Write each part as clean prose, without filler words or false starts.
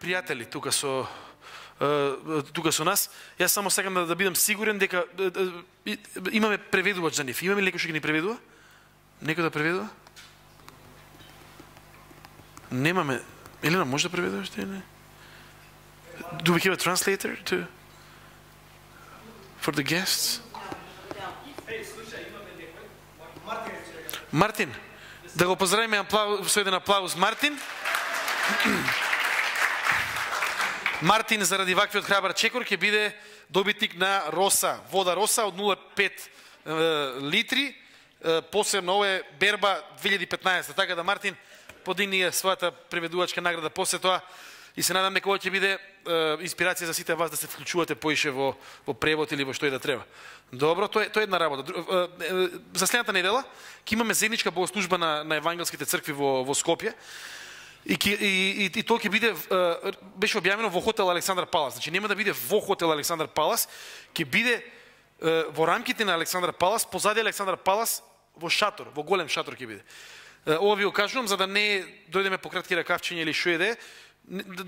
пријатели тука со нас. Јас само сакам да бидам сигурен дека имаме преведувач за нив. Имаме ли некој што ги ни преведува? Некој да преведува? Немаме. Елена, може да преведуваш ти или? Do we have a translator for the guests? Мартин. Да го поздравиме со еден аплауз Мартин. Мартин заради ваквиот храбар чекор ќе биде добитник на Роса, вода Роса од 0,5 литри. Посебно ова е берба 2015, така да Мартин подигни својата преведувачка награда после тоа и се надам дека ова ќе биде инспирација за сите вас да се вклучувате поише во превод или во што и да треба. Добро, тоа е една работа. За следната недела ќе имаме заедничка богослужба на евангелските цркви во Скопје. И тоа ќе биде беше објавено во хотел Александар Палас. Значи нема да биде во хотел Александар Палас, ќе биде во рамките на Александар Палас, позади Александар Палас во шатор, во голем шатор ќе биде. Ова ви го кажувам за да не дојдеме по кратки ракавчиња или што и да е,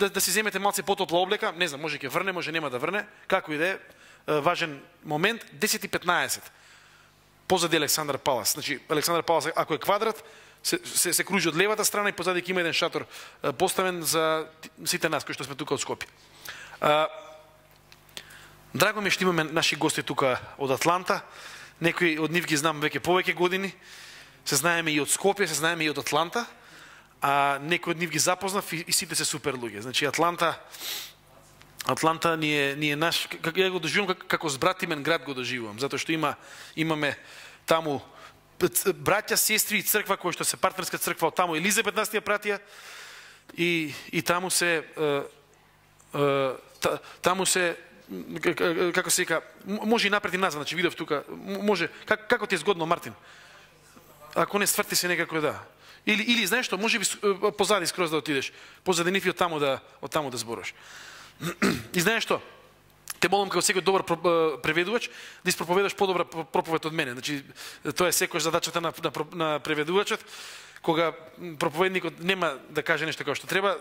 да си земете малце потопла облека, не знам, може ќе врне, може нема да врне, како и да е, важен момент, 10:15 позади Александар Палас. Значи Александар Палас ако е квадрат, се кружи од левата страна и позади ќе има еден шатор поставен за сите нас кои што сме тука од Скопје. Драго ми што имаме наши гости тука од Атланта. Некои од нив ги знам веќе повеќе години. Се знаеме и од Скопје, се знаеме и од Атланта. А некои од нив ги запознав и сите се супер луѓе. Значи Атланта ни е наш, ја го доживувам како збратимен град го доживувам, затоа што имаме таму браќа, сестри и црква кои што се партнерска црква од таму Елизабет нас ја пратија и таму се како се вика, може и напред и назад, значи видов тука, може како ти е згодно Мартин? Ако не сврти се некако да. Или знаеш што, може би позади скроз да отидеш, позади нив и од таму да зборуваш. И знаеш што? Те молам како секој добар преведувач да испроповедаш подобра проповед од мене. Значи тоа е секој задачата на преведувачот, кога проповедникот нема да каже нешто како што треба,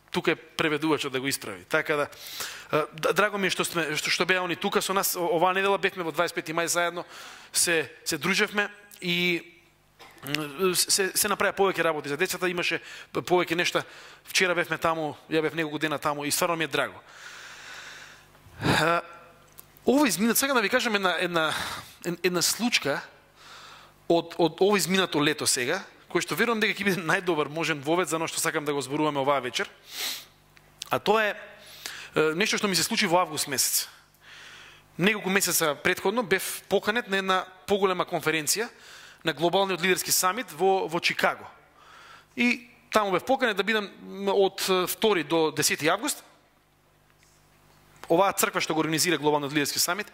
тука е преведувачот да го исправи. Така да драго ми е што беа они тука со нас. Оваа недела бевме во 25 мај заедно, се дружевме и се направи повеќе работи за децата, имаше повеќе нешта. Вчера бевме таму, ја бев неколку дена таму и стварно ми е драго. Ова измина, сега да ви кажам една случка од ова изминато лето сега, кој што верувам дека ќе биде најдобар можен вовед за оно што сакам да го зборуваме оваа вечер. А тоа е нешто што ми се случи во август месец. Неколку месеца претходно бев поканет на една поголема конференција на глобалниот лидерски самит во Чикаго. И таму бев поканет да бидам од 2 до 10 август. Оваа црква што го организира глобалниот лидерски самит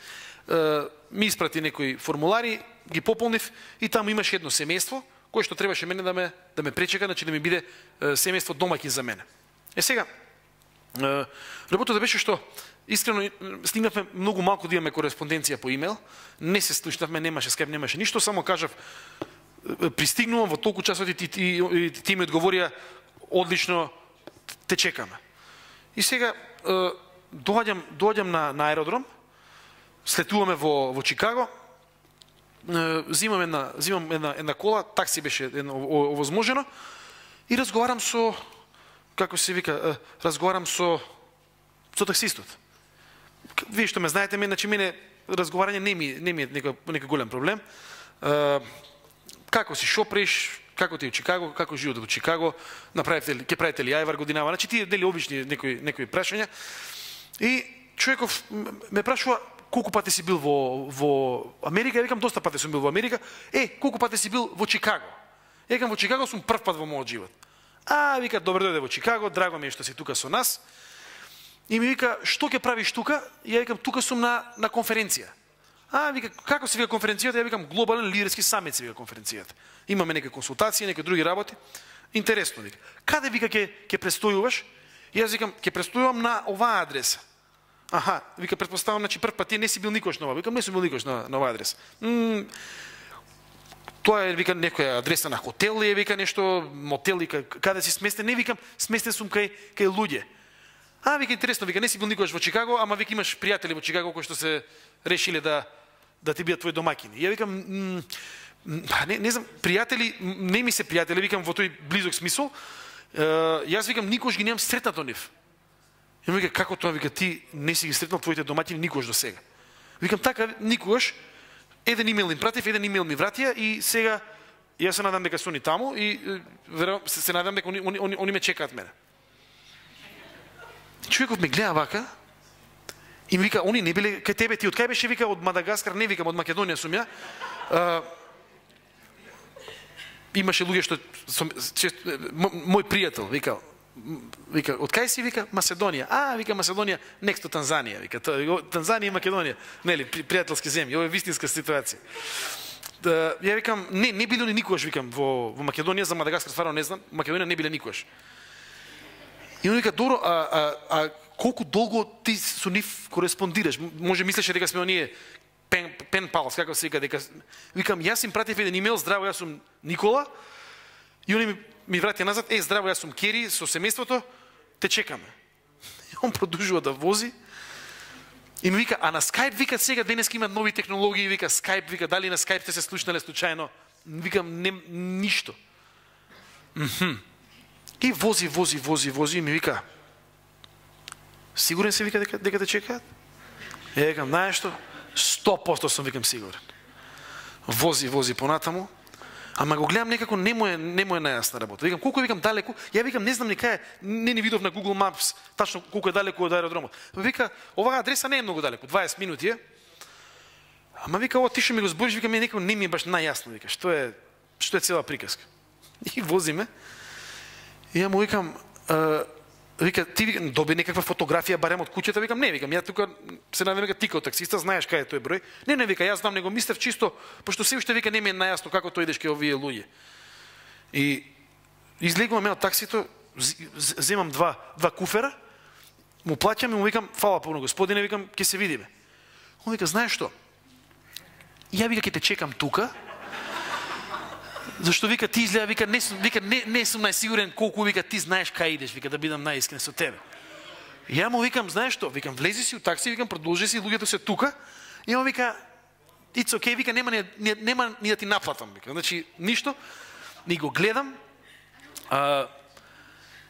ми испрати некои формулари, ги пополнив и таму имаше едно семејство кој што требаше мене да ме пречека, значи да ми биде семејство домаќин за мене. Сега работата беше што искрено стигнавме многу малку да имаме кореспонденција по имејл, не се слушнавме, немаше скайп, немаше ништо, само кажав пристигнувам во толку часот и ти ми одговорија одлично, те чекаме. И сега доаѓам на аеродром, слетуваме во Чикаго, зимам една кола, такси беше овозможено и разговарам со, како се вика, со таксистот. Вие што ме знаете, значи мене разговарање не ми е некој голем проблем. Како си, шо преш, како ти е Чикаго, како живот во Чикаго, ќе правите ли ајвар годинава, значи тие дели обични некои прашања. И човеков ме прашува колку пати си бил во Америка, ја викам доста пати сум бил во Америка. Колку пати си бил во Чикаго? Ја викам во Чикаго сум прв пат во мојот живот. Вика, добро дојде во Чикаго, драго ми е што си тука со нас. И ми вика, што ќе правиш тука? И ја викам, тука сум на конференција. Вика, како се вика конференцијата? Ја викам, глобален лидерски самит се вика конференцијата. Имаме некои консултации, некои други работи. Интересно, вика. Каде вика ќе престојуваш? И јас викам, ќе престојувам на оваа адреса. Вика, претпоставам, значи прв пат ти не си бил никош на оваа. Викам, не сум бил никош на оваа адреса. Тоа е, вика, некоја адреса на хотел, вика нешто, мотел, каде си сместен? Не, викам, сместен сум кај луѓе. Вика, интересно, вика, не си бил никогаш во Чикаго, ама вика имаш пријатели во Чикаго кои што се решиле да ти бидат твои домакини. Ја викам, не знам, пријатели, не ми се пријатели, викам во тој близок смисол. Јас викам никогаш ги немам сретнато нив. Ја вика, како тоа, вика, ти не си ги сретнал твоите домакини никогаш до сега. Викам, така, никогаш. Еден имейл им пратив, еден имейл ми вратија и сега јас се надам дека се они таму и се надам дека они ме чекаат мене. Човеков ме гледа вака и ми вика, они не биле кај тебе, ти од кај беше, вика, од Мадагаскар, не викам, од Македонија сум ја. Имаше луѓе што мој пријател, вика, од кај си, вика, Маседонија. Вика, Маседонија, next to Танзанија, вика, Танзанија и Македонија, нели, пријателски земји, ова е вистинска ситуација. Ја викам, не биле никогаш, викам, во Македонија, за Мадагаскар стварно не знам, Македонија не биле никогаш. И он вика, добро, колку долго ти со нив кореспондираш? Може мислеше дека сме оние пен палс, како се вика, дека... Викам, јас им пратив еден имейл, здраво, јас сум Никола, и они ми вратија назад, здраво, јас сум Кери, со семејството, те чекаме. И он продолжува да вози, и ми вика, на Skype, вика, сега денеска имат нови технологии, вика, Skype, вика, дали на Skype те се слушнале случајно? Викам, ништо. И вози, и ми вика, сигурен си, вика, дека те чекаат? Ја викам, знаеш што? 100% сум, викам, сигурен. Вози понатаму, ама го гледам некако не му е најасна работа. Викам, колку викам далеку? Ја викам, не знам ни кај, не видов на Google Maps тачно колку е далеку од аеродромот. Вика, оваа адреса не е многу далеку, 20 минути е. Ама вика, ова ти што ми го збориш, вика, некако не ми е баш најасно, вика, што е цела приказка. И возиме. И ја му викам, вика, ти вика, доби некаква фотографија барем од куќата, викам, не, викам, ја тука се надевам дека ти као таксиста знаеш кај е тој број. Не, вика, јас знам, него мислев чисто, пошто се уште вика не ми е најасно како тој идеш кај овие луѓе. И излегуваме од таксито, земам два куфера, му плаќам и му викам, фала пуно господине, викам, ќе се видиме. Он вика, знаеш што? Ја вика, ќе те чекам тука. Зашто вика ти изгледа, вика не сум најсигурен колку, вика ти знаеш кај идеш, вика да бидам најискрен со тебе. Ја му викам, знаеш што? Викам, влези си у такси, викам, продолжи си, луѓето се тука. И он вика, it's okay, вика, нема ни да ти наплатам, вика. Значи ништо. Ни го гледам.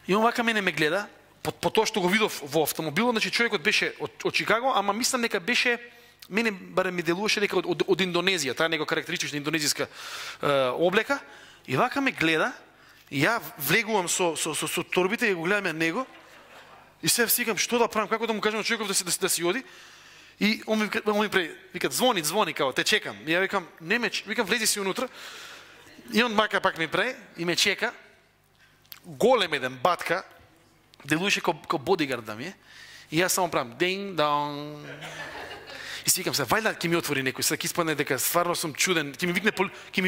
И он вака мене ме гледа, по тоа што го видов во автомобилот, значи човекот беше од Чикаго, ама мислам дека беше, мене барем ми делуваше дека од Индонезија, таа него карактеристична индонезиска облека, и вака ме гледа, и ја влегувам со торбите и го гледаме него, и се викам што да правам, како да му кажам човеков да си оди, и он ми вика, звони, као, те чекам. И ја викам, викам, влези си унутра, и он мака пак ми прави, и ме чека, голем еден батка, делуваше како бодигард да ми е, и јас само правам, динг-донг. И си викам се, вајда ќе ми отвори некој, сега ќе испадне дека стварно сум чуден, ќе ми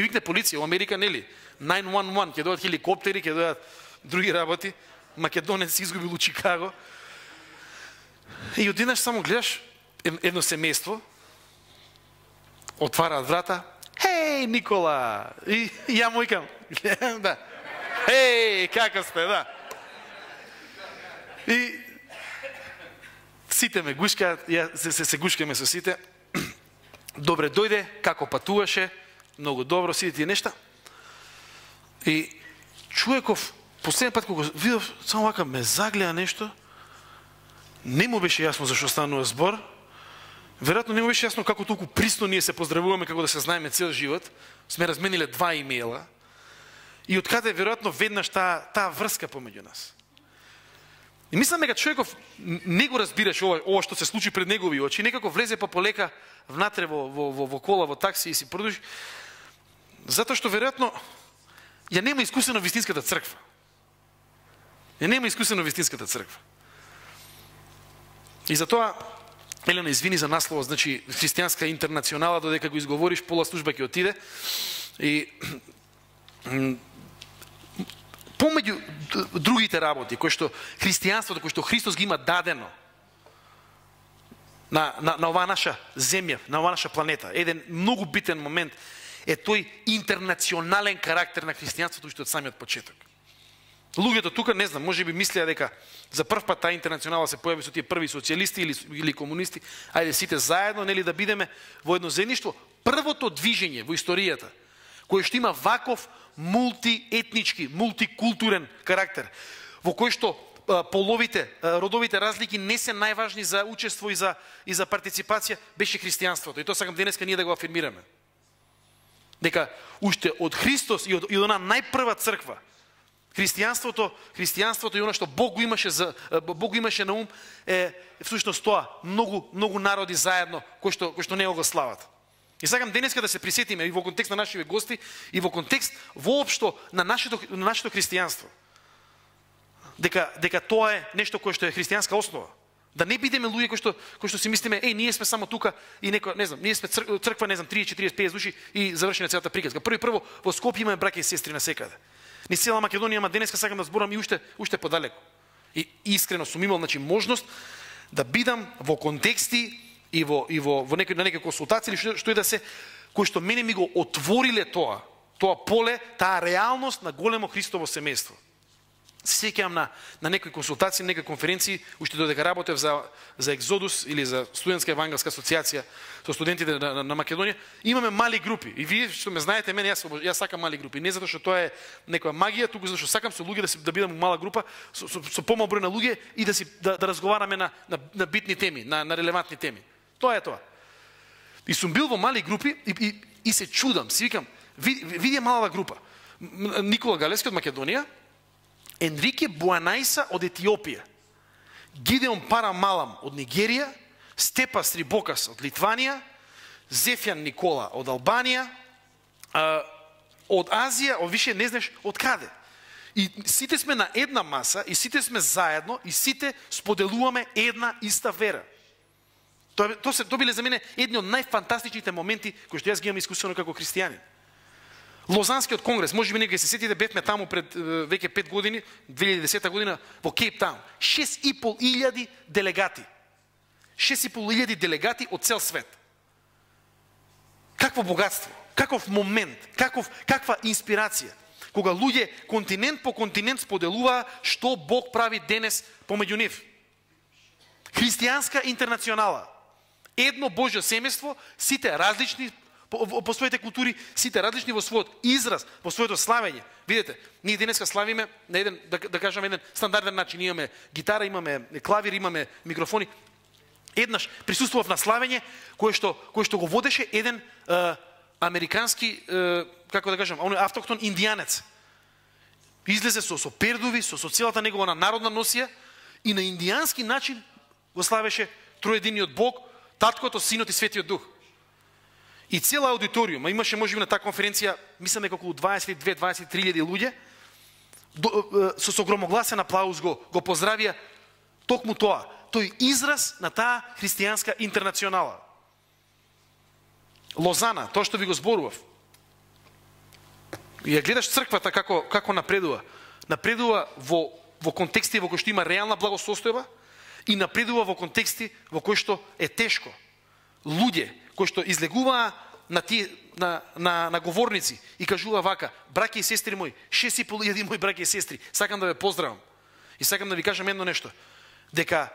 викне полиција, во Америка, нели? 911, ќе дојдат хеликоптери, ќе дојдат други работи. Македонец си изгубил у Чикаго. И одеднаш само гледаш едно семејство, отвараат врата, хеј, Никола! И ја му викам, да, хеј, како сте, да. И сите ме гушкаат, се гушкаме со сите. Добре дојде, како патуваше, многу добро, сите тие нешта. И човеков, последен пат кога го видов, само вака ме загледа нешто, не му беше јасно зашто станува збор, веројатно не му беше јасно како толку присно ние се поздравуваме, како да се знаеме цел живот, сме размениле 2 имејла, и откаде веројатно веднаш таа врска помеѓу нас. И мислам дека човеков не го разбираш ова што се случи пред негови очи, некако влезе па полека внатре во кола, во такси и си продолжи, затоа што веројатно ја нема искусено вистинската црква. И затоа, Елена, извини за насловот, значи христијанска интернационала, додека го изговориш, пола служба ќе отиде. И помеѓу другите работи, кои што христијанството, кои што Христос ги има дадено на оваа наша земја, на оваа наша планета, еден многу битен момент, е тој интернационален карактер на христијанството уште од самиот почеток. Луѓето тука, не знам, може би мислеа дека за прв пат таа интернационала се појави со тие први социјалисти или комунисти, ајде сите заедно, нели, да бидеме во едно заедништво. Првото движење во историјата, кој што има ваков мултиетнички, мултикултурен карактер, во кој што половите, родовите разлики не се најважни за учество и за партиципација, беше христијанството. И тоа сакам денеска ние да го афирмираме. Дека уште од Христос и од она најпрва црква, христијанството и она што Бог го имаше на ум е всушност тоа, многу народи заедно кои што него го слават. И сакам денеска да се присетиме и во контекст на нашите гости и во контекст воопшто на нашето христијанство. Дека тоа е нешто кое што е христијанска основа. Да не бидеме луѓе кои што си мислиме, ние сме само тука и некој, не знам, ние сме црква, не знам, 30, 40, 50 души и завршена целата приказка. Прво во Скопје имаме браќа и сестри насекаде. Ни цела Македонија, ама денеска сакам да зборам и уште подалеку. И искрено сум имал, значи, можност да бидам во контексти и во некои консултации или што и да се, кои што мене ми го отвориле тоа поле, таа реалност на големо Христово семејство. Се сеќавам на некои консултации, некои конференции, уште додека работев за Екзодус или за студентска евангелска асоциација со студентите на Македонија, имаме мали групи. И вие што ме знаете, мене јас сакам мали групи. Не затоа што тоа е некоја магија, туку затоа што сакам со луѓе да бидам мала група, со помал број на луѓе и да разговараме на битни теми, на релевантни теми. Тоа е тоа. И сум бил во мали групи и се чудам, си викам, види малава група. Никола Галевски од Македонија, Енрике Буанајса од Етиопија, Гидеон Парамалам од Нигерија, Степа Срибокас од Литванија, Зефјан Никола од Албанија, од Азија, више не знаеш од каде. И сите сме на една маса, и сите сме заедно, и сите споделуваме една иста вера. Тоа биле за мене едни од најфантастичните моменти кои што јас ги имам искусено како христијанин. Лозанскиот конгрес, може би некој се сетите, бевме таму пред веќе 5 години, 2010 година, во Кейптаун. 6.500 делегати. 6.500 делегати од цел свет. Какво богатство, каков момент, каква инспирација. Кога луѓе континент по континент споделуваа што Бог прави денес помеѓу нив. Христијанска интернационала. Едно Божјо семејство, сите различни по своите култури, сите различни во својот израз, во своето славење. Видете, ние денеска славиме на еден, да кажам, еден стандарден начин. Имаме гитара, имаме клавир, имаме микрофони. Еднаш присуствував на славење кој што го водеше еден американски, како да кажам, автохтон индијанец. Излезе со пердови, со целата негова народна носија и на индијански начин го славеше троединиот Бог, Таткото, Синот и Светиот Дух. И цела аудиториум, имаше можеби на таа конференција, мислам дека околу 22-23 луѓе, со громогласен аплауз го поздравија токму тоа. Тој израз на таа христијанска интернационала. Лозана, тоа што ви го зборував. И ја гледаш црквата како напредува. Напредува во контексти во кои што има реална благосостојба и напредува во контексти во кои што е тешко. Луѓе кои што излегуваа на говорници и кажува вака: браќи и сестри мои, 6.500 мои браќи и сестри, сакам да ве поздравам. И сакам да ви кажам едно нешто, дека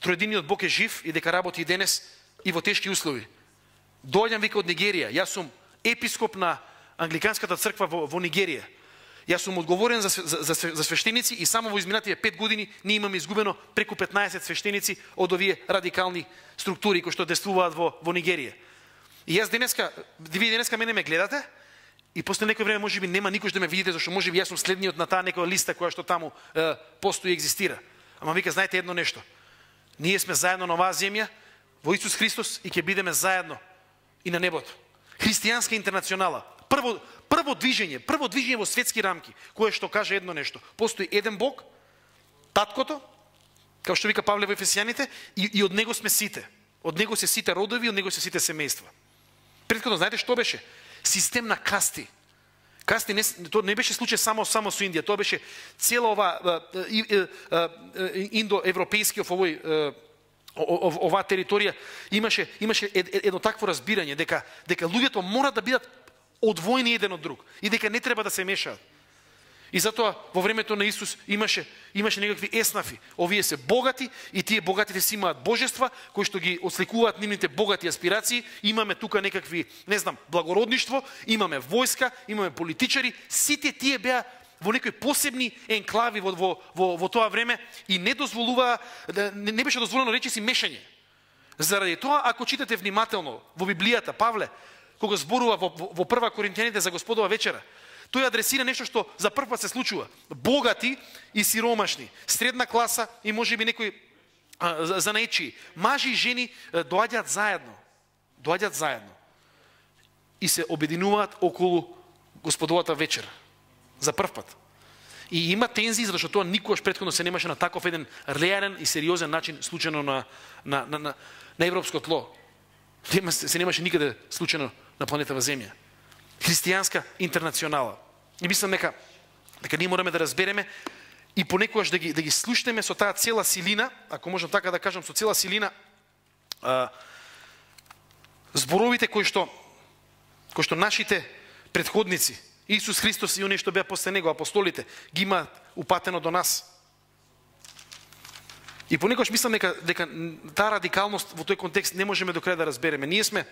троединиот Бог е жив и дека работи и денес и во тешки услови. Доаѓам вика од Нигерија, јас сум епископ на англиканската црква во Нигерија. Јас сум одговорен за свештеници и само во изминативе 5 години ние имаме изгубено преку 15 свештеници од овие радикални структури кои што действуваат во Нигерија. И јас денеска, вие денеска мене ме гледате и после некој време можеби нема никош да ме видите, зашто можеби јас сум следниот на таа некоја листа која што таму постои и екзистира. Ама вика, знаете едно нешто. Ние сме заедно на оваа земја во Исус Христос и ќе бидеме заедно и на небото. Христијанска интернационала. Прво движење во светски рамки, кое што каже едно нешто. Постои еден Бог, Таткото, како што вика Павле во Ефесијаните, и од него сме сите. Од него се сите родови, од него се сите семејства. Претходно, знаете што беше? Систем на касти. Касти тоа не беше случај само со Индија, тоа беше цела ова индоевропејски оваа територија имаше едно такво разбирање дека луѓето мора да бидат одвоени еден од друг и дека не треба да се мешаат. И затоа во времето на Исус имаше некакви еснафи. Овие се богати и тие богатите си имаат божества кои што ги осликуваат нивните богати аспирации. Имаме тука некакви, не знам, благородништво, имаме војска, имаме политичари. Сите тие беа во некои посебни енклави во тоа време и не дозволуваа, не беше дозволено речиси мешање. Заради тоа, ако читате внимателно во Библијата, Павле, кога зборува во прва Коринтијаните за Господова вечера, тој адресира нешто што за прв пат се случува. Богати и сиромашни, средна класа и можеби некои занаечии. Мажи и жени доаѓаат заедно и се обединуваат околу Господовата вечера. За прв пат. И има тензии, зашто тоа никогаш претходно се немаше на таков еден реален и сериозен начин случено на европско тло. Се немаше никаде случено на планетава Земја. Христијанска интернационала. И мислам дека ние мораме да разбереме и понекогаш да ги слушнеме со таа цела силина, ако можам така да кажам, со цела силина зборовите кои што нашите претходници, Исус Христос и оние што беа после него, апостолите, ги имаат упатено до нас. И понекогаш мислам дека таа радикалност во тој контекст не можеме до крај да разбереме. Ние сме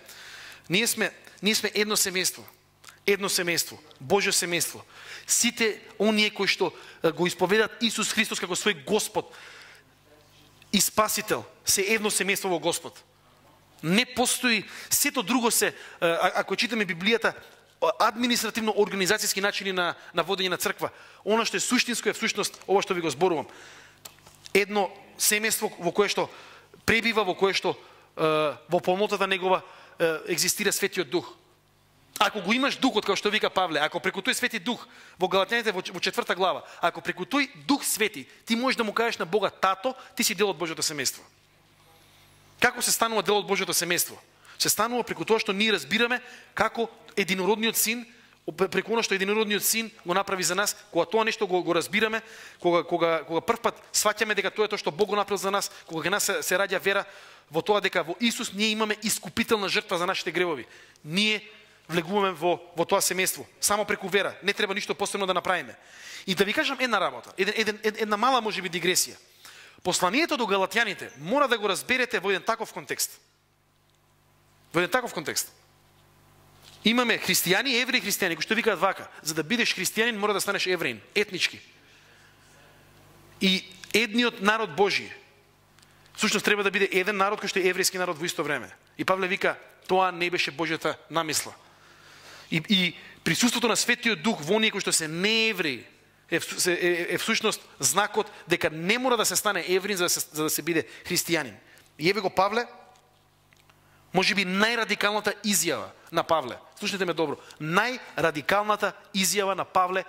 едно семејство. Едно семејство, Божјо семејство. Сите оние кои што го исповедат Исус Христос како свој Господ и Спасител, се едно семејство во Господ. Не постои, сето друго се, ако читаме Библијата, административно организацијски начини на водење на црква. Она што е суштинско е всушност ова што ви го зборувам. Едно семејство во кое што пребива, во кое што во полнотата негова екзистира Светиот Дух. Ако го имаш Духот, како што вика Павле, ако преку тој Свети Дух, во Галатјаните во 4 глава, ако преку тој Дух Свети, ти можеш да му кажеш на Бога Тато, ти си дел од Божјото семејство. Како се станува дел од Божјото семејство? Се станува преку тоа што ние разбираме како единородниот Син, преку она што единородниот Син го направи за нас, кога тоа нешто го разбираме, кога прв пат сваќаме дека тоа е тоа што Бог го направил за нас, кога кај нас се раѓа вера во тоа дека во Исус ние имаме искупителна жртва за нашите гревови. Ние влегуваме во тоа семејство, само преку вера, не треба ништо посебно да направиме. И да ви кажам една работа, една мала можеби дигресија. Посланието до галатјаните мора да го разберете во еден таков контекст. Во еден таков контекст. Имаме христијани, евреи христијани, кои што викаат вака, за да бидеш христијанин мора да станеш евреин, етнички. И едниот народ Божие. Всушност треба да биде еден народ кој што е еврејски народ во исто време. И Павле вика, тоа не беше Божјата намисла. И присуството на Светиот Дух во оние кои што се неевреи е всушност знакот дека не мора да се стане евреин за да се биде христијанин. И еве го Павле, можеби најрадикалната изјава на Павле. Слушнете ме добро. Најрадикалната изјава на Павле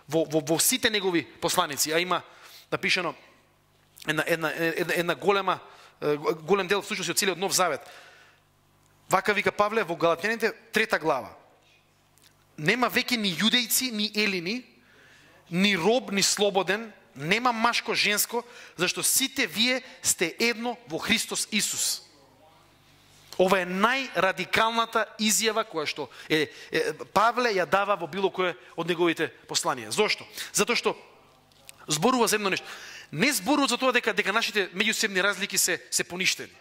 во сите негови посланици, а има напишано една голем дел всушност од целиот Нов Завет. Вака вика Павле во Галатјаните 3 глава. Нема веќе ни јудејци, ни елини, ни роб, ни слободен, нема машко, женско, зашто сите вие сте едно во Христос Исус. Ова е најрадикалната изјава која што Павле ја дава во било кое од неговите посланија. Зошто? Затоа што зборува за едно нешто. Не зборува за тоа дека нашите меѓусебни разлики се поништени.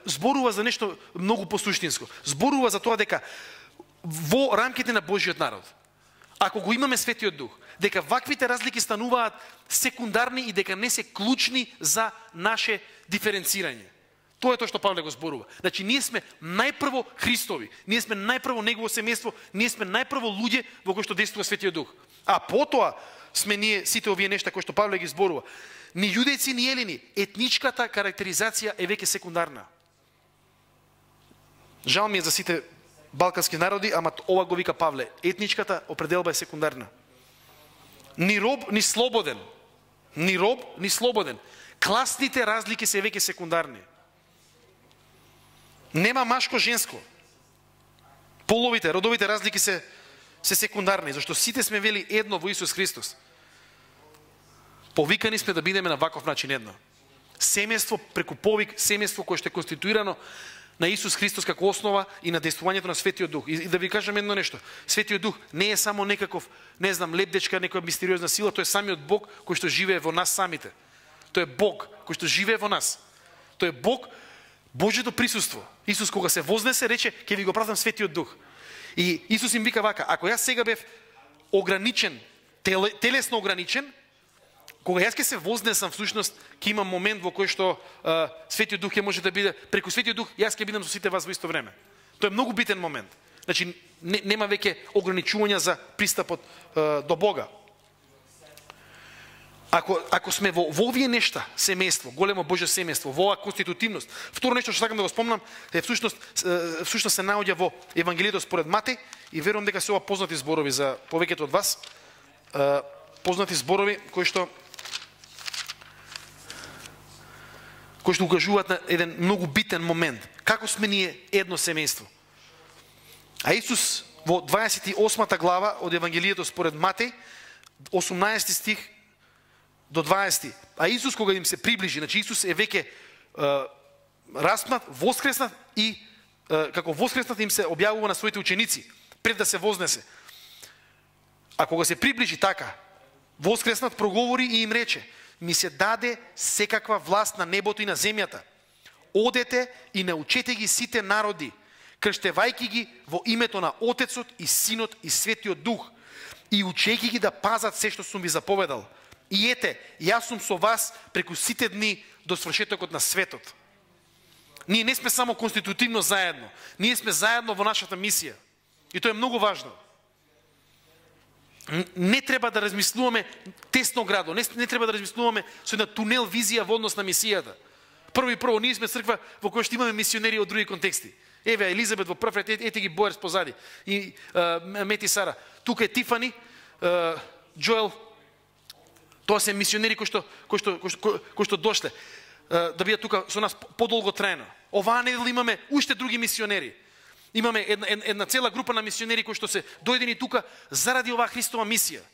Зборува за нешто многу посуштинско. Зборува за тоа дека во рамките на Божјиот народ, ако го имаме Светиот Дух, дека ваквите разлики стануваат секундарни и дека не се клучни за наше диференцирање. Тоа е тоа што Павле го зборува. Значи, ние сме најпрво Христови, ние сме најпрво негово семејство, ние сме најпрво луѓе во кои што действува Светиот Дух. А потоа сме ние сите овие нешта кои што Павле ги зборува. Ни јудејци, ни елини, етничката карактеризација е веќе секундарна. Жал ми е за сите балкански народи, ама ова го вика Павле. Етничката определба е секундарна. Ни роб, ни слободен. Ни роб, ни слободен. Класните разлики се веќе секундарни. Нема машко-женско. Половите, родовите разлики се секундарни, зашто сите сме вели едно во Исус Христос. Повикани сме да бидеме на ваков начин едно. Семејство преку повик, семејство кое што е конституирано на Исус Христос како основа и на действувањето на Светиот Дух. И да ви кажам едно нешто. Светиот Дух не е само некаков, не знам, лепдечка, некоја мистериозна сила, тој е самиот Бог кој што живее во нас самите. Тој е Бог кој што живее во нас. Тој е Бог, Божјото присуство. Исус кога се вознесе рече, ќе ви го пратам Светиот Дух. И Исус им вика вака, ако јас сега бев ограничен, телесно ограничен, кога јас ќе се вознесам, всушност ќе имам момент во кој што Светиот Дух ќе може да биде, преку Светиот Дух јас ќе бидам со сите вас во исто време. Тоа е многу битен момент. Значи нема веќе ограничувања за пристапот до Бога. Ако сме во овие нешта, семејство, големо Божјо семејство, во оваа конститутивност. Второ нешто што сакам да го спомнам е всушност се наоѓа во Евангелието според Матеј и верувам дека се ова познати зборови за повеќето од вас. Познати зборови кои што укажуваат на еден многу битен момент. Како сме ние едно семејство? А Исус во 28 глава од Евангелието според Матеј, 18 стих до 20. А Исус кога им се приближи, значи Исус е веќе распнат, воскреснат и како воскреснат им се објавува на своите ученици пред да се вознесе. А кога се приближи така, воскреснат проговори и им рече: ми се даде секаква власт на небото и на земјата. Одете и научете ги сите народи, крштевајки ги во името на Отецот и Синот и Светиот Дух и учејќи ги да пазат се што сум ви заповедал. И ете, јас сум со вас преку сите дни до свршетокот на светот. Ние не сме само конститутивно заедно, ние сме заедно во нашата мисија. И тоа е многу важно. Не треба да размислуваме тесноградо, не треба да размислуваме со една тунел визија во однос на мисијата. Прво, ние сме црква во која што имаме мисионери од други контексти. Еве Елизабет во прв ред, ете ги Боерс позади и Мети Сара. Тука е Тифани, Джоел. Тоа се мисионери кои што дошле да бидат тука со нас подолго трајно. Оваа недела имаме уште други мисионери. Имаме една цела група на мисионери кои што се дојдени тука заради оваа Христова мисија,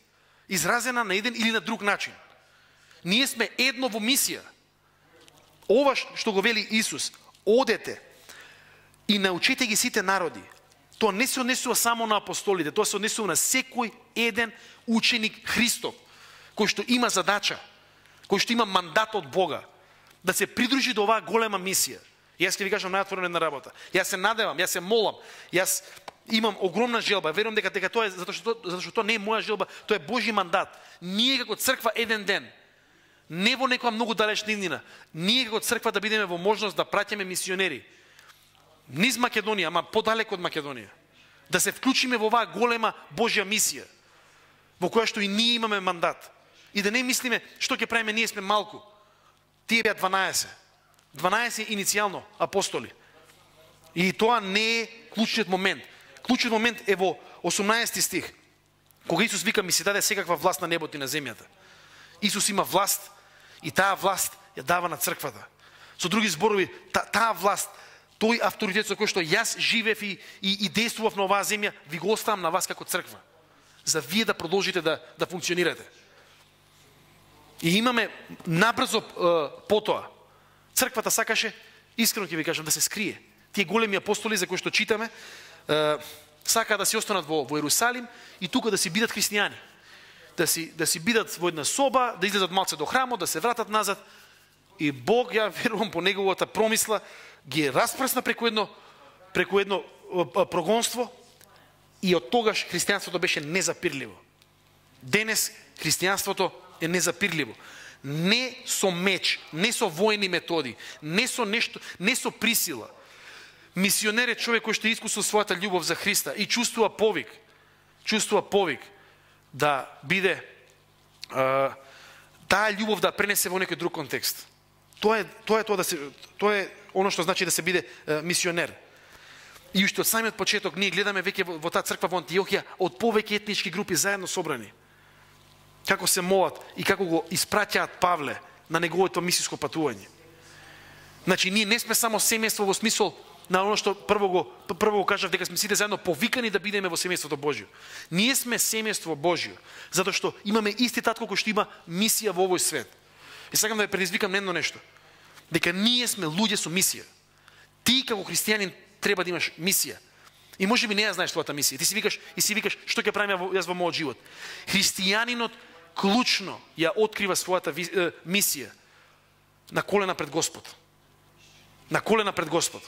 изразена на еден или на друг начин. Ние сме едно во мисија. Ова што го вели Исус, одете и научете ги сите народи. Тоа не се однесува само на апостолите, тоа се однесува на секој еден ученик Христов, кој што има задача, кој што има мандат од Бога, да се придружи до оваа голема мисија. Јас ќе ви кажам најотворено една работа. Јас се надевам, јас се молам, јас имам огромна желба, верувам дека тоа е затоа што тоа не е моја желба, тоа е Божји мандат. Ние како црква еден ден, не во некоја многу далечна иднина, ние како црква да бидеме во можност да праќаме мисионери низ Македонија, ама подалеку од Македонија. Да се вклучиме во оваа голема Божја мисија, во која што и ние имаме мандат. И да не мислиме што ќе правиме, ние сме малку. Тие беа 12. 12 иницијално апостоли. И тоа не е клучниот момент. Клучниот момент е во 18 стих, кога Исус вика: ми се даде секаква власт на небото и на земјата. Исус има власт и таа власт ја дава на црквата. Со други зборови, таа власт, тој авторитет со кој што јас живеев и действував на оваа земја, ви го оставам на вас како црква, за вие да продолжите да функционирате. И имаме набрзо потоа. Црквата сакаше, искрено ќе ви кажам, да се скрие. Тие големи апостоли за кои што читаме, сакаа да си останат во Ерусалим и тука да си бидат христијани. Да си бидат во една соба, да излезат малце до храмот, да се вратат назад. И Бог, ја верувам по неговата промисла, ги распрсна преку едно прогонство и од тогаш христијанството беше незапирливо. Денес христијанството е незапирливо. Не со меч, не со војни методи, не со присила. Мисионер е човек кој што искусил својата љубов за Христа и чувствува повик да биде таа љубов да пренесе во некој друг контекст. Тоа е оно што значи да се биде мисионер. И уште од самиот почеток ние гледаме веќе во таа црква во Антиохија од повеќе етнички групи заедно собрани. Како се молат и како го испраќаат Павле на неговото мисиско патување. Значи, ние не сме само семејство во смисол на оно што прво го кажав, дека сме сите заедно повикани да бидеме во семејството Божјо. Ние сме семејство Божјо, затоа што имаме исти татко кој што има мисија во овој свет. И сакам да ве предизвикам на едно нешто. Дека ние сме луѓе со мисија. Ти како христијанин треба да имаш мисија. И може би не ја знаеш твојата мисија. Ти си викаш што ќе правам јас во мојот живот. Христијанинот клучно ја открива својата мисија на колена пред Господ. На колена пред Господ.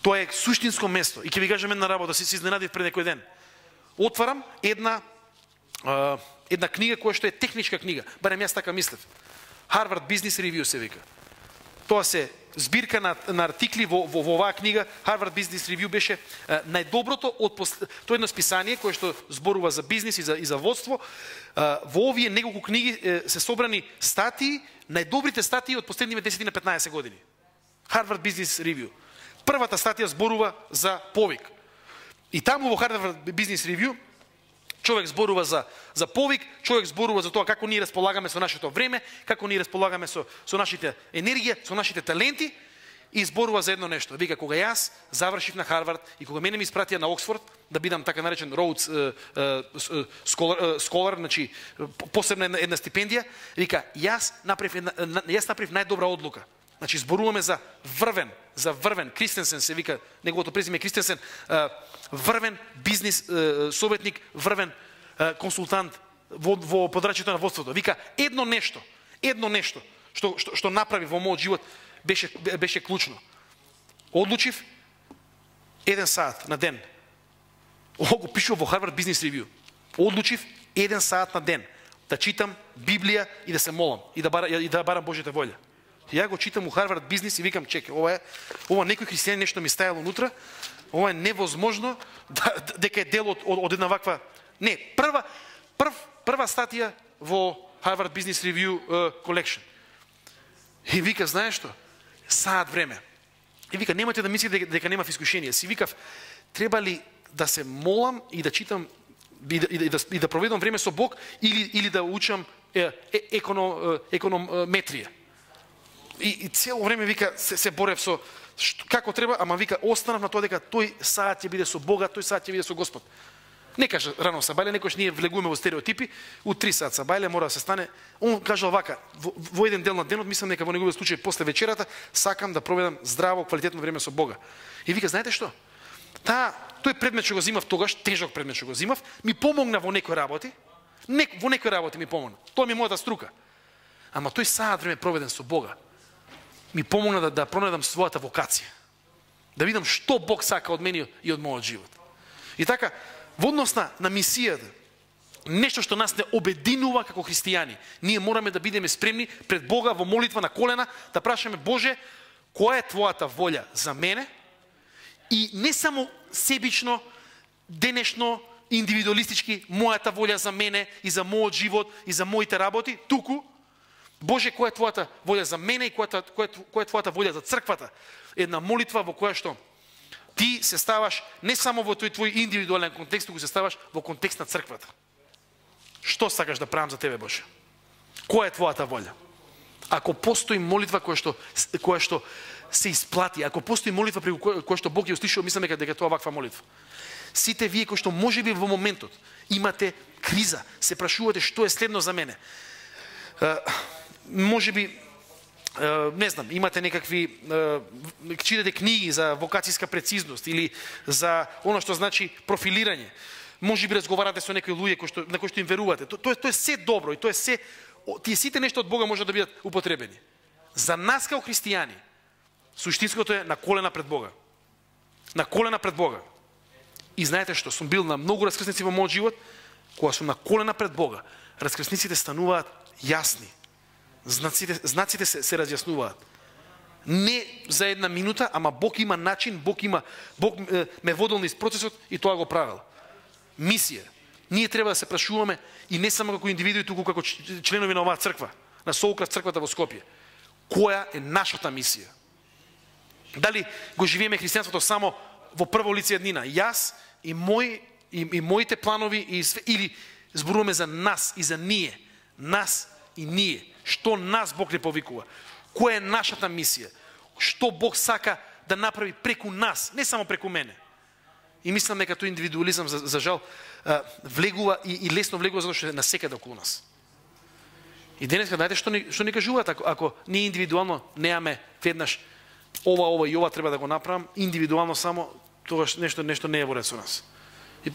Тоа е суштинско место. И ќе ви кажам една работа, се изненадив пред некој ден. Отварам една книга која што е техничка книга. Барем јас така мислев. Harvard Business Review се вика. Тоа се збирка на артикли во оваа книга. Harvard Business Review беше најдоброто тоа е едно списание кое што зборува за бизнис и за водство. Во овие неколку книги се собрани статии, најдобрите статии од последниве 10 на 15 години. Harvard Business Review. Првата статија зборува за повик. И таму во Harvard Business Review човек зборува за повик, човек зборува за тоа како ние располагаме со нашето време, како ние располагаме со нашите енергија, со нашите таленти и зборува за едно нешто. Вика, кога јас завршив на Харвард и кога мене ми испратија на Оксфорд да бидам така наречен Rhodes Scholar, значи посебна една стипендија, вика, јас направив најдобра одлука. Значи зборуваме за врвен Кристенсен се вика, неговото презиме Кристенсен, врвен бизнис советник, врвен консултант во подрачјето на водството. Вика, едно нешто што направи во мојот живот беше клучно. Одлучив 1 сат на ден. Ово го пишува во Harvard Business Review. Одлучив 1 сат на ден да читам Библија и да се молам и да барам Божјата волја. Ја го читам у Harvard Business и викам, чекај, ова некој христијанин нешто ми стајало унутра, ова е невозможно дека е дел од една ваква... Не, прва статија во Harvard Business Review Collection. И вика, знаеш што? Саат време. И вика, немате да мислите дека нема искушение. Си викав, треба ли да се молам и да читам и да проведам време со Бог или да учам економетрија. И цело време вика се борев со како треба, ама вика останав на тоа дека тој саат ќе биде со Бога, тој саат ќе биде со Господ. Не каже рано сабајле, некојаш ние влегуваме во стереотипи, у 3 саат сабајле мора да се стане. Он кажал вака, во еден дел на денот, мислам дека во неговиот случај после вечерата сакам да проведам здраво, квалитетно време со Бога. И вика, знаете што? Тој предмет што го зимав тогаш, тежок предмет што го зимав, ми помогна во некои работи. Во некои работи ми помогна. Тоа ми е мојата струка. Ама тој саат време проведен со Бога ми помогна да пронајдам својата вокација. Да видам што Бог сака од мене и од мојот живот. И така, во однос на мисијата, нешто што нас не обединува како христијани, ние мораме да бидеме спремни пред Бога во молитва на колена, да прашаме, Боже, која е Твојата волја за мене? И не само себично, денешно, индивидуалистички, мојата волја за мене и за мојот живот и за моите работи, туку, Боже, која е Твојата волја за мене и која е Твојата волја за црквата? Една молитва во која што ти се ставаш не само во тој твој индивидуален контекст, туку се ставаш во контекст на црквата. Што сакаш да правам за тебе, Боже? Која е Твојата волја? Ако постои молитва која што се исплати, ако постои молитва преку која што Бог ја услишува, мислам дека тоа ваква молитва. Сите вие кои што можеби во моментот имате криза, се прашувате што е следно за мене. Можеби не знам, имате некакви читате книги за вокацијска прецизност или за оно што значи профилирање. Можеби разговарате со некои луѓе на кои што им верувате. Тоа е се добро и тоа е се тие сите нешто од Бога може да бидат употребени. За нас како христијани суштинското е на колена пред Бога. На колена пред Бога. И знаете што, сум бил на многу раскрсници во мојот живот, кога сум на колена пред Бога, раскрсниците стануваат јасни. Знаците се разјаснуваат. Не за една минута, ама Бог има начин, Бог ме водил низ процесот и тоа го правил. Мисија. Ние треба да се прашуваме и не само како индивидуи, туку како членови на оваа црква, на Соукрав црквата во Скопје. Која е нашата мисија? Дали го живееме христијанството само во прво лице еднина? Јас и моите планови или зборуваме за нас и за ние? Нас и ние. Што нас Бог не повикува? Која е нашата мисија? Што Бог сака да направи преку нас, не само преку мене? И мислам дека тој индивидуализам за жал влегува и лесно влегува затоа што е насекаде околу нас. И денеска знаете што ни кажуваат ако ние индивидуално неаме веднаш ова и ова треба да го направам, индивидуално само, тогаш нешто не е во ред со нас.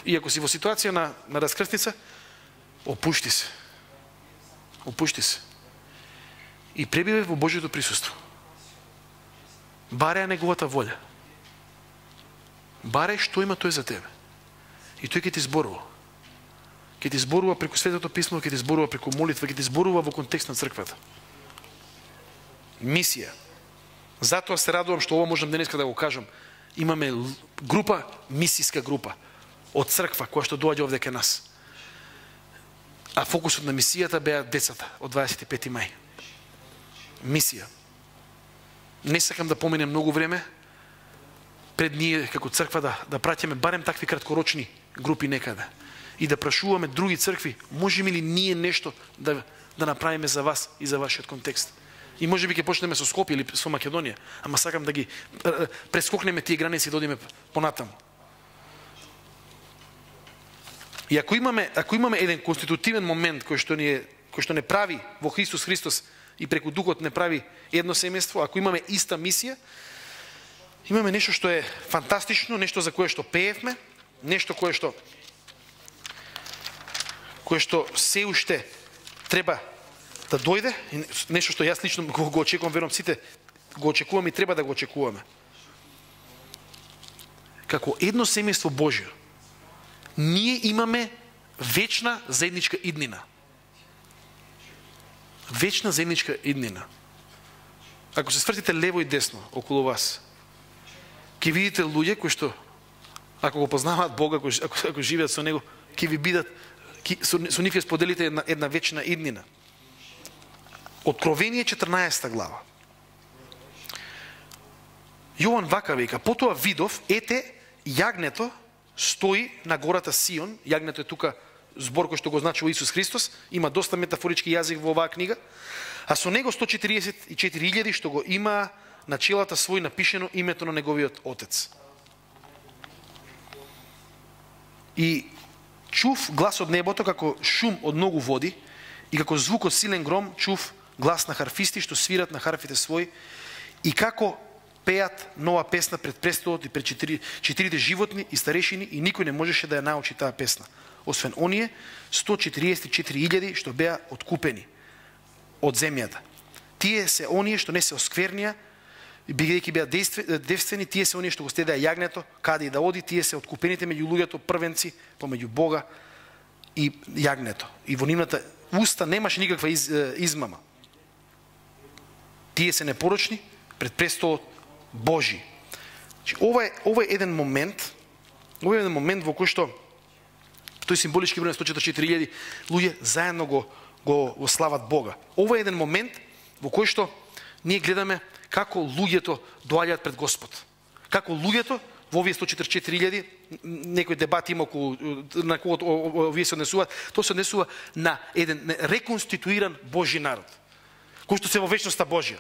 И ако си во ситуација на раскрстница, опушти се. Опушти се. И пребивај во Божјото присуство. Бареа неговата волја. Бареј што има тој за тебе. И тој ќе ти зборува. Ќе ти зборува преку Светото писмо, ќе ти зборува преку молитва, ќе ти зборува во контекст на црквата. Мисија. Затоа се радувам што ова можам денеска да го кажам. Имаме група, мисиска група од црква која што доаѓа овде кај нас. А фокусот на мисијата беа децата од 25 мај. Мисија. Не сакам да поминем многу време пред ние како црква да праќаме барем такви краткорочни групи некаде и да прашуваме други цркви, можеме ли ние нешто да направиме за вас и за вашиот контекст. И можеби ќе почнеме со Скопје или со Македонија, ама сакам да ги прескокнеме тие граници и да одиме понатаму. И ако имаме еден конститутивен момент кој што не прави во Христос и преку Духот не прави едно семејство, ако имаме иста мисија, имаме нешто што е фантастично, нешто за кое што пеевме, нешто кое што се уште треба да дојде, нешто што јас лично го очекувам, верувам сите го очекуваме и треба да го очекуваме. Како едно семејство Божјо, ние имаме вечна заедничка иднина. Вечна заедничка иднина. Ако се свртите лево и десно околу вас, ќе видите луѓе кои што, ако го познаваат Бога, ако живеат со Него, ќе ви бидат, со нив ќе споделите една вечна иднина. Откровение 14 глава. Јован вака вика, потоа видов, ете, јагнето стои на гората Сион, јагнето е тука збор кој што го значува Исус Христос, има доста метафорички јазик во оваа книга, а со него 144.000 што го има на челата свој напишено името на неговиот Отец. И чув глас од небото како шум од многу води и како звук од силен гром чув глас на харфисти што свират на харфите своји и како пеат нова песна пред престолот и пред четирите животни и старешини и никој не можеше да ја научи таа песна, освен оние 144.000 што беа откупени од земјата. Тие се оние што не се осквернија, бидејќи беа девствени, тие се оние што го следеа јагнето, каде и да оди, тие се откупените меѓу луѓето, првенци помеѓу Бога и јагнето. И во нивната уста немаше никаква измама. Тие се непорочни пред престолот Божи. Ова е еден момент во кој што тој символички број на 144.000 луѓе заедно го слават Бога. Ова е еден момент во кој што ние гледаме како луѓето доаѓаат пред Господ. Како луѓето во овие 144.000, некој дебат има на кого овие се однесуваат, тоа се однесува на еден реконституиран Божи народ, кој што се во вечноста Божја.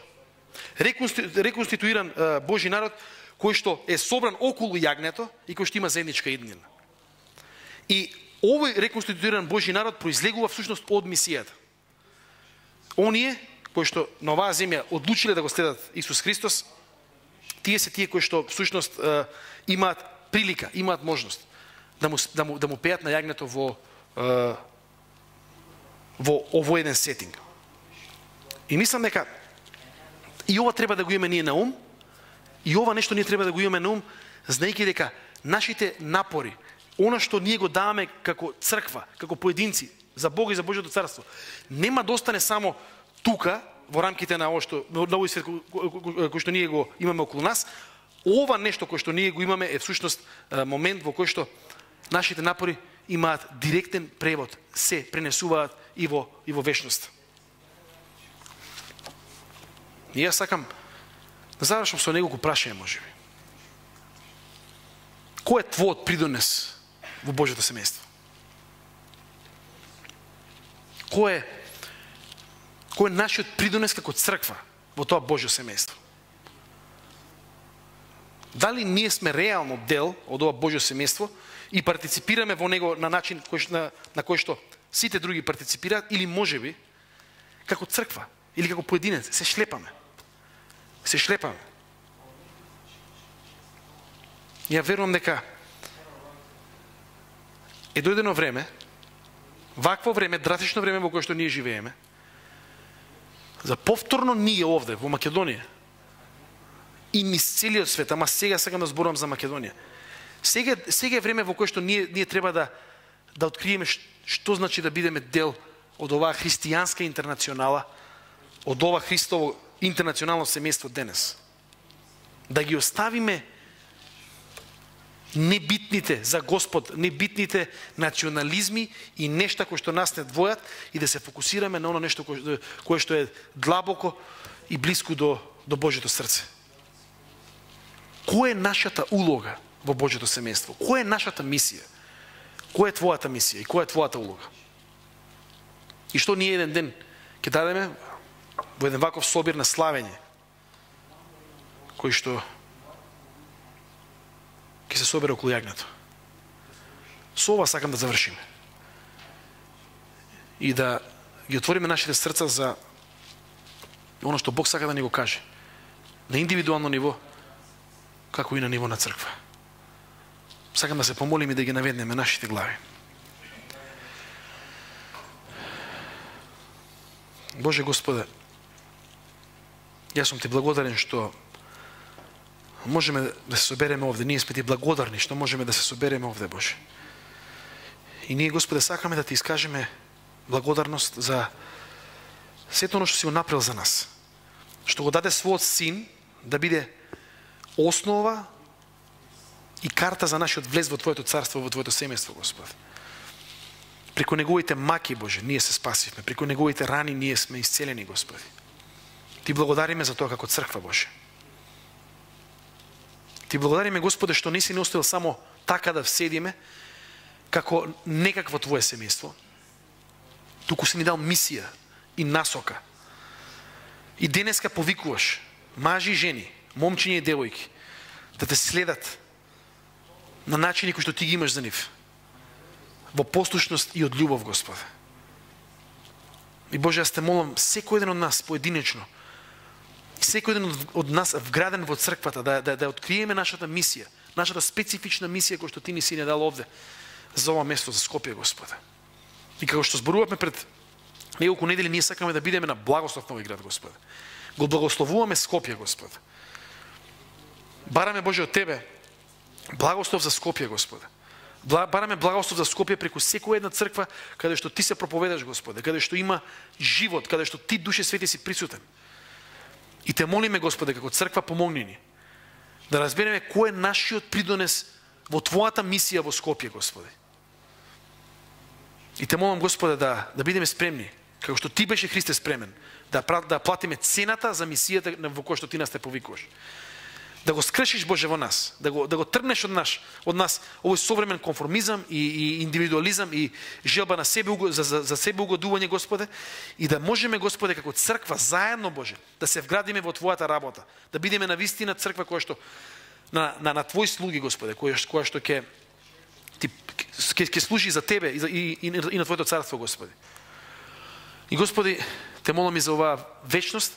Реконституиран Божи народ кој што е собран околу јагнето и кој што има заедничка иднина. И овој реконституиран Божи народ произлегува всушност од мисијата. Оние кои што на оваа земја одлучиле да го следат Исус Христос, тие се тие кои што всушност имаат прилика, имаат можност да му пеат на јагнето во овој еден сетинг. И мислам дека и ова треба да го имаме ние на ум, и ова нешто ние треба да го имаме на ум, знаејќи дека нашите напори, она што ние го даваме како црква, како поединци, за Бога и за Божјото царство, нема да остане само тука, во рамките на овој свет кој што ние го имаме околу нас. Ова нешто кој што ние го имаме е всушност момент во кој што нашите напори имаат директен превод, се пренесуваат и во вечност. И јас сакам да завршам со неколку прашања, можеби. Кој е твојот придонес во Божјото семејство? Кој е нашиот придонес како црква во тоа Божјо семејство? Дали ние сме реално дел од ова Божјо семејство и партиципираме во него на начин на кој што сите други партиципираат, или можеби како црква или како поединец се шлепаме? Ја верувам дека е дојдено време, вакво време, драстично време во кое што ние живееме, за повторно ние овде, во Македонија, и низ целиот свет, ама сега сакам да зборувам за Македонија. Сега е време во кое што ние треба да откриеме што значи да бидеме дел од оваа христијанска интернационала, од ова Христово интернационално семејство денес. Да ги оставиме небитните за Господ, небитните национализми и нешта кои што нас не двојат и да се фокусираме на оно нешто кое што е длабоко и близко до Божјото срце. Која е нашата улога во Божјото семејство? Која е нашата мисија? Која е твојата мисија и која е твојата улога? И што ние еден ден ќе дадеме во еден ваков собир на славење, кој што ќе се собере околу јагнето. Со ова сакам да завршиме. И да ги отвориме нашите срца за оно што Бог сака да ни го каже. На индивидуално ниво, како и на ниво на црква. Сакам да се помолим и да ги наведнеме нашите глави. Боже Господе, јас сум ти благодарен што можеме да се собереме овде. Ние сме ти благодарни што можеме да се собереме овде, Боже. И ние, Господе, сакаме да ти искажеме благодарност за сето оно што си го направил за нас. Што го даде својот син да биде основа и карта за нашиот влез во Твоето царство, во Твоето семејство, Господи. Преку неговите маки, Боже, ние се спасивме. Преку неговите рани ние сме исцелени, Господи. Ти благодариме за тоа како црква, Боже. Ти благодариме, Господе, што не си не оставил само така да седиме, како некакво Твое семејство, туку си ни дал мисија и насока. И денеска повикуваш мажи и жени, момчиња и девојки, да те следат на начини кои што ти ги имаш за нив, во послушност и од љубов, Господе. И Боже, јас те молам, секој еден од нас поединечно, секој еден од нас вграден во црквата, да откриеме нашата мисија, нашата специфична мисија која што ти ни си не дал овде, за ова место, за Скопје, Господе. И како што зборувавме пред неколку недели, ние сакаме да бидеме на благослов на овој град, Господе. Го благословуваме Скопје, Господе. Бараме, Боже, од Тебе благослов за Скопје, Господе. Бараме благослов за Скопје преку секоја една црква каде што ти се проповедаш, Господе, каде што има живот, каде што ти, Душе Свети, си присутен. И те молиме, Господе, како црква, помогни ни да разбереме кој е нашиот придонес во Твојата мисија во Скопје, Господе. И те молам, Господе, да бидеме спремни, како што ти беше, Христе, спремен, да платиме цената за мисијата во која што ти нас те повикуваш. Да го скршиш, Боже, во нас, да го тргнеш од нас овој современ конформизам и индивидуализам и желба на себе за себе угодување, Господе, и да можеме, Господе, како црква заедно, Боже, да се вградиме во Твојата работа, да бидеме на вистина црква која што на Твои слуги, Господе, која што ќе служи за Тебе и на Твоето царство, Господи. И, Господи, те молам и за оваа вечност,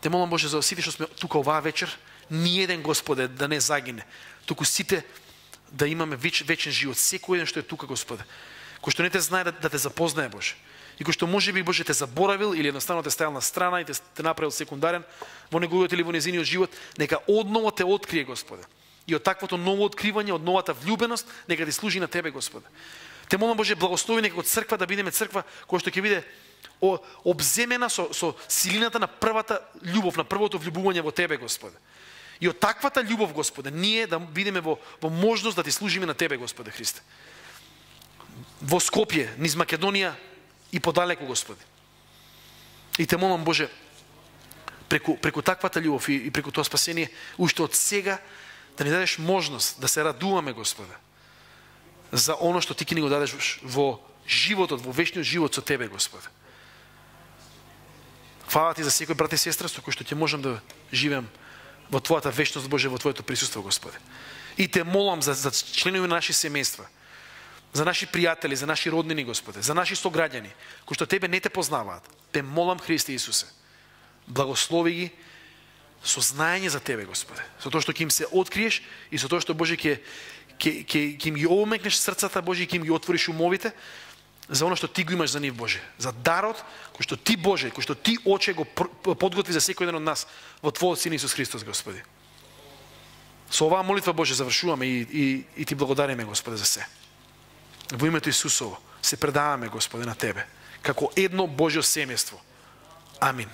те молам, Боже, за сите што сме тука оваа вечер, ни еден, Господе, да не загине, туку сите да имаме вечен живот, секој еден што е тука, Господе, кој што не те знае да те запознае, Боже, и кој што може би, Боже, те заборавил или едноставно те ставил на страна и те направил секундарен во неговиот или во незиниот живот, нека одново те открие, Господе. И од таквото ново откривање, од новата влюбеност, нека ти служи на Тебе, Господе. Те молам, Боже, благослови нека од црква да бидеме црква која што ќе биде обземена со силината на првата љубов, на првото влюбување во Тебе, Господе. И од таквата љубов, Господе, ние да бидеме во можност да ти служиме на Тебе, Господе Христе. Во Скопје, низ Македонија и подалеку, Господе. И те молам, Боже, преку таквата љубов и преку тоа спасение, уште од сега да ни дадеш можност да се радуваме, Господе, за оно што ти ќе ни го дадеш во животот, во вечниот живот со Тебе, Господе. Фала ти за секој брат и сестра со кој што ќе можам да живеам во Твојата вечност, Боже, во Твоето присуство, Господе. И те молам за членови на наши семејства, за наши пријатели, за наши роднини, Господе, за наши сограѓани, кои што Тебе не те познаваат. Те молам, Христе Исусе, благослови ги со знаење за Тебе, Господе. Со тоа што ќе им се откриеш и со тоа што, Боже, ќе им ги омекнеш срцата, Боже, и ќе им ги отвориш умовите за оно што Ти го имаш за нив, Боже. За дарот кој што Ти, Боже, кој што Ти, Оче, го подготви за секој ден од нас во Твојот Син Исус Христос, Господи. Со оваа молитва, Боже, завршуваме и Ти благодариме, Господе, за се. Во името Исусово се предаваме, Господе, на Тебе, како едно Божјо семејство. Амин.